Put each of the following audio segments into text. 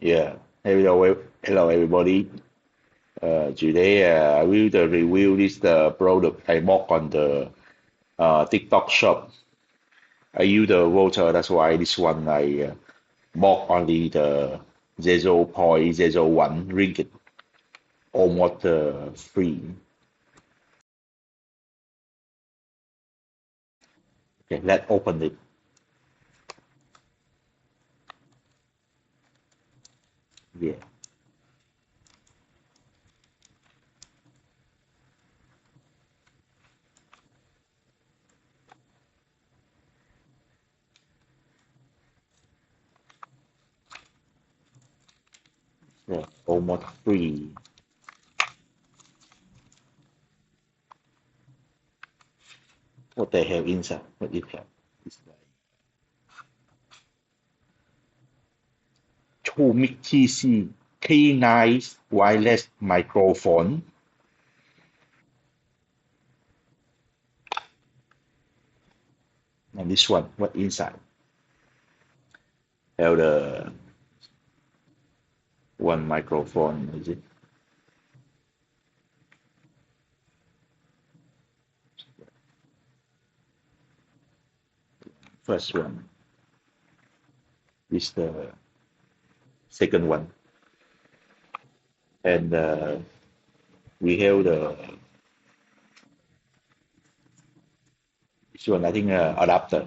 Yeah. Hello everybody. Today I will review this the product I bought on the TikTok shop. I use the voter, that's why this one I bought only the 0.01 ringgit, almost free. Okay, let's open it. Yeah, yeah, almost free. What they have inside? What it have? It's like Tomic TC K9 wireless microphone. And this one, what inside? Have the one microphone, is it? First one is the second one. And we have the this one, I think adapter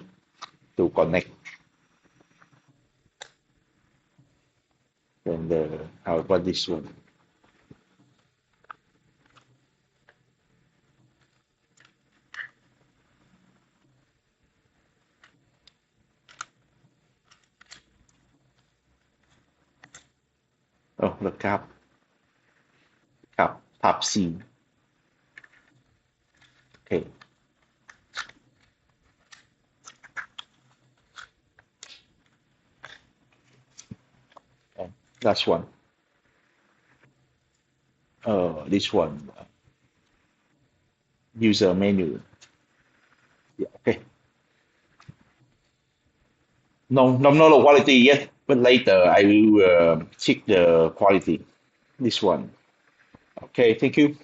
to connect. And how about this one? Oh, the cap, Type C. Okay, and last one. This one, user menu. Yeah, okay. No, no quality yet, but later I will check the quality. This one. Okay, thank you.